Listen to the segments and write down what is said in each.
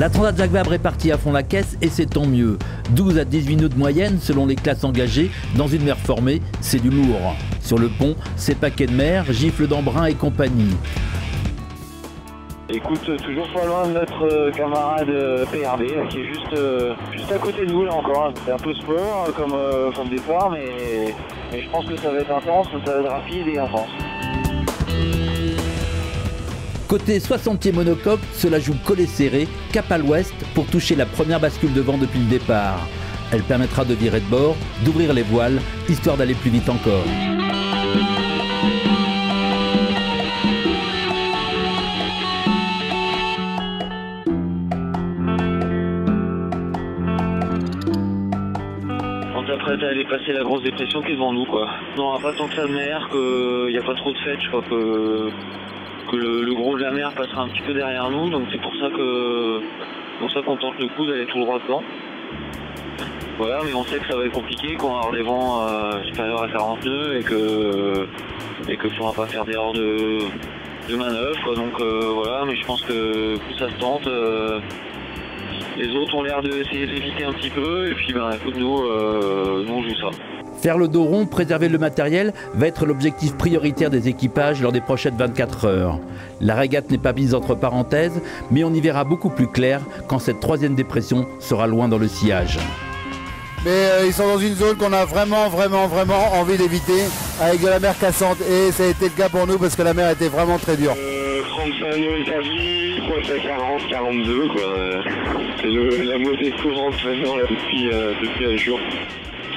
La Transat Jacques Vabre est partie à fond la caisse et c'est tant mieux. 12 à 18 nœuds de moyenne selon les classes engagées. Dans une mer formée, c'est du lourd. Sur le pont, c'est paquets de mer, gifles d'embrun et compagnie. Écoute, toujours pas loin de notre camarade PRB qui est juste à côté de nous là encore. C'est un peu sport comme départ, mais je pense que ça va être intense, ça va être rapide et intense. Côté 60 pieds monocoque, cela joue collé serré, cap à l'ouest pour toucher la première bascule de vent depuis le départ. Elle permettra de virer de bord, d'ouvrir les voiles, histoire d'aller plus vite encore. Après à aller passer la grosse dépression qui est devant nous quoi. On n'aura pas tant que ça de mer, qu'il n'y a pas trop de fêtes, je crois que le gros de la mer passera un petit peu derrière nous, donc c'est pour ça qu'on tente le coup d'aller tout droit dedans. Voilà, mais on sait que ça va être compliqué, qu'on va avoir des vents supérieurs à 40 nœuds et que ne pourra pas faire d'erreur de manœuvre quoi. Donc voilà, mais je pense que plus ça se tente. Les autres ont l'air d'essayer d'éviter un petit peu et puis écoute, nous on joue ça. Faire le dos rond, préserver le matériel va être l'objectif prioritaire des équipages lors des prochaines 24 heures. La régate n'est pas mise entre parenthèses, mais on y verra beaucoup plus clair quand cette troisième dépression sera loin dans le sillage. Mais ils sont dans une zone qu'on a vraiment envie d'éviter avec de la mer cassante et ça a été le cas pour nous parce que la mer était vraiment très dure. 35 nœuds établis, quoi, c'est 40, 42 quoi. C'est la montée courante maintenant là, depuis un jour.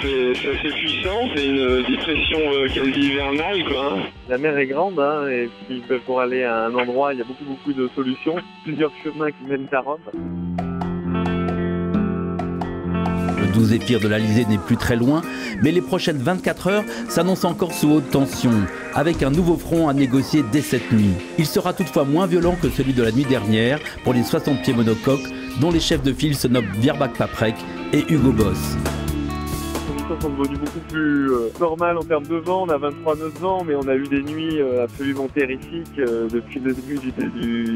C'est assez puissant, c'est une dépression quasi hivernale quoi. La mer est grande hein, et puis pour aller à un endroit il y a beaucoup de solutions, plusieurs chemins qui mènent à Rome. Le doux zéphyr de l'Alizé n'est plus très loin, mais les prochaines 24 heures s'annoncent encore sous haute tension, avec un nouveau front à négocier dès cette nuit. Il sera toutefois moins violent que celui de la nuit dernière pour les 60 pieds monocoques, dont les chefs de file se nomment Virbac-Paprec et Hugo Boss. Les conditions sont devenues beaucoup plus normales en termes de vent. On a 23 nœuds de vent, mais on a eu des nuits absolument terrifiques depuis le début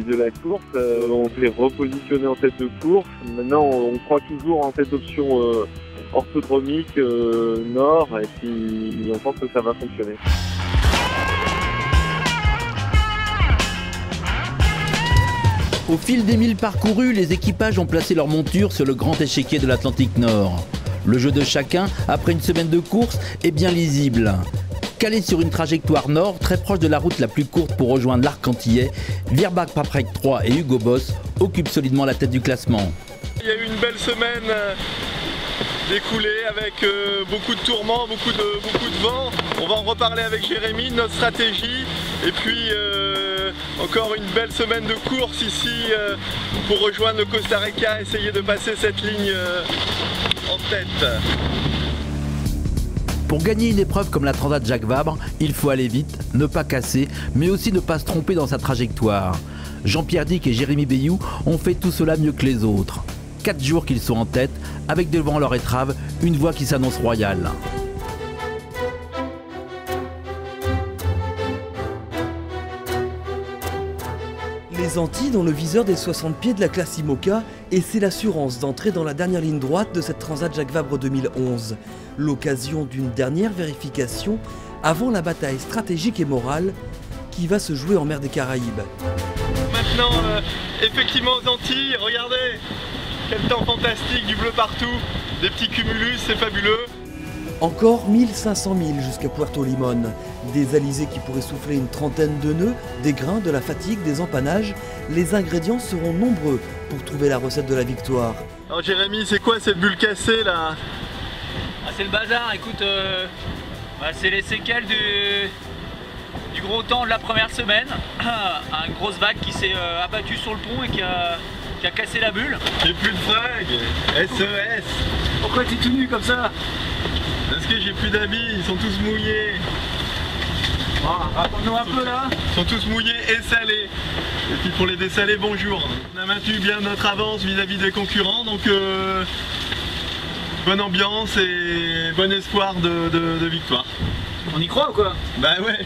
de la course. On s'est repositionné en tête de course. Maintenant, on croit toujours en cette option orthodromique nord, et puis on pense que ça va fonctionner. Au fil des milles parcourus, les équipages ont placé leur monture sur le grand échiquier de l'Atlantique Nord. Le jeu de chacun, après une semaine de course, est bien lisible. Calé sur une trajectoire nord, très proche de la route la plus courte pour rejoindre l'arc antillais, Virbac-Paprec 3 et Hugo Boss occupent solidement la tête du classement. Il y a eu une belle semaine découlée avec beaucoup de tourments, beaucoup de vent. On va en reparler avec Jérémy, notre stratégie. Et puis encore une belle semaine de course ici pour rejoindre le Costa Rica, essayer de passer cette ligne en tête. Pour gagner une épreuve comme la Transat Jacques Vabre, il faut aller vite, ne pas casser, mais aussi ne pas se tromper dans sa trajectoire. Jean-Pierre Dick et Jérémy Bayou ont fait tout cela mieux que les autres. 4 jours qu'ils sont en tête, avec devant leur étrave une voie qui s'annonce royale. Les Antilles dans le viseur des 60 pieds de la classe IMOCA, et c'est l'assurance d'entrer dans la dernière ligne droite de cette Transat Jacques Vabre 2011. L'occasion d'une dernière vérification avant la bataille stratégique et morale qui va se jouer en mer des Caraïbes. Maintenant, effectivement aux Antilles, regardez, quel temps fantastique, du bleu partout, des petits cumulus, c'est fabuleux. Encore 1500 milles jusqu'à Puerto Limón. Des alizés qui pourraient souffler une trentaine de nœuds, des grains, de la fatigue, des empannages. Les ingrédients seront nombreux pour trouver la recette de la victoire. Alors Jérémy, c'est quoi cette bulle cassée là? C'est le bazar, écoute, c'est les séquelles du gros temps de la première semaine. Une grosse vague qui s'est abattue sur le pont et qui a cassé la bulle. J'ai plus de fringues, SES. Pourquoi t'es tout nu comme ça? Parce que j'ai plus d'habits, ils sont tous mouillés. Raconte-nous un peu là. Ils sont tous mouillés et salés. Et puis pour les dessalés, bonjour. On a maintenu bien notre avance vis-à-vis des concurrents, donc bonne ambiance et bon espoir de victoire. On y croit ou quoi? Bah ouais,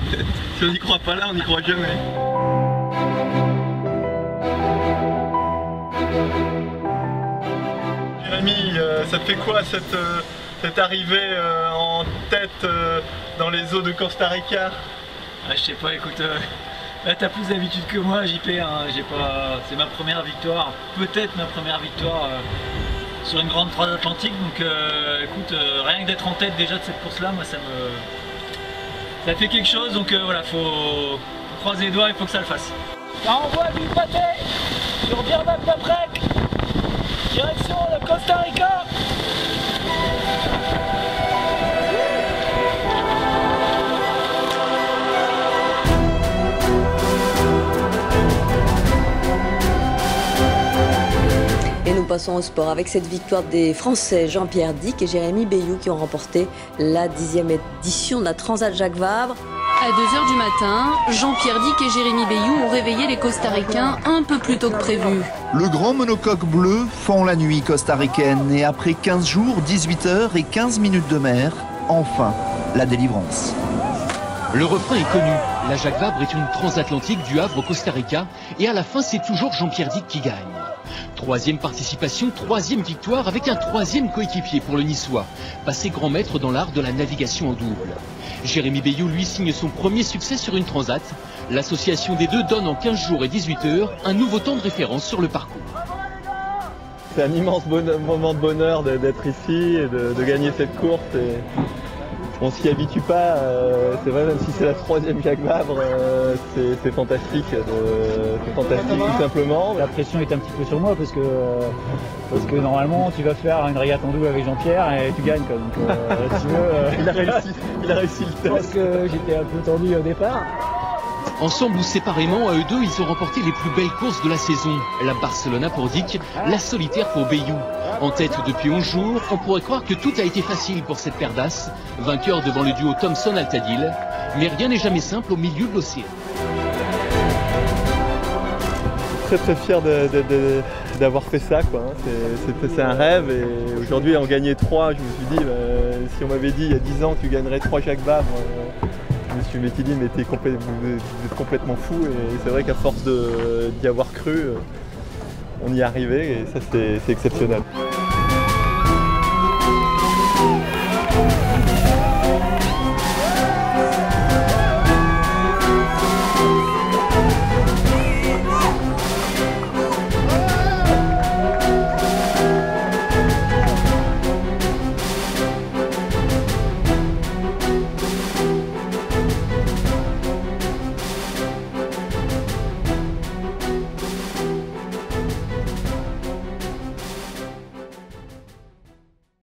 si on n'y croit pas là, on n'y croit jamais. Jérémy, ça te fait quoi cette arrivée en tête dans les eaux de Costa Rica? Je sais pas, écoute, là t'as plus d'habitude que moi, JP, hein, c'est ma première victoire, peut-être ma première victoire sur une grande transatlantique, donc écoute, rien que d'être en tête déjà de cette course-là, moi ça fait quelque chose, donc voilà, faut croiser les doigts, il faut que ça le fasse. Ça envoie du pâté sur Birman Paprec, direction le Costa Rica. Et nous passons au sport avec cette victoire des Français Jean-Pierre Dick et Jérémy Bayou qui ont remporté la 10e édition de la Transat Jacques Vabre. À 2h du matin, Jean-Pierre Dick et Jérémy Bayou ont réveillé les Costaricains un peu plus tôt que prévu. Le grand monocoque bleu fend la nuit costaricaine et après 15 jours, 18 heures et 15 minutes de mer, enfin la délivrance. Le refrain est connu, la Jacques Vabre est une transatlantique du Havre au Costa Rica et à la fin c'est toujours Jean-Pierre Dick qui gagne. 3e participation, 3e victoire avec un 3e coéquipier pour le Niçois, passé grand maître dans l'art de la navigation en double. Jérémy Bayou lui signe son premier succès sur une transat. L'association des deux donne en 15 jours et 18 heures un nouveau temps de référence sur le parcours. C'est un immense moment de bonheur d'être ici et de gagner cette course. On s'y habitue pas, c'est vrai, même si c'est la 3e Jacques Vabre, c'est fantastique, c'est fantastique tout simplement. La pression est un petit peu sur moi parce que normalement tu vas faire une régate en double avec Jean-Pierre et tu gagnes quoi. Donc si tu veux, il a réussi le test. Je pense que j'étais un peu tendu au départ. Ensemble ou séparément, à eux deux, ils ont remporté les plus belles courses de la saison. La Barcelona pour Dick, la solitaire pour Bayou. En tête depuis 11 jours, on pourrait croire que tout a été facile pour cette paire d'as, vainqueur devant le duo Thompson-Altadil. Mais rien n'est jamais simple au milieu de l'océan. Très fier d'avoir fait ça, quoi. C'est un rêve et aujourd'hui en gagner 3, je me suis dit, si on m'avait dit il y a 10 ans que tu gagnerais 3 Jacques Vabre, je me suis dit mais vous êtes complètement fou et c'est vrai qu'à force d'y avoir cru, on y est arrivé et ça c'est exceptionnel.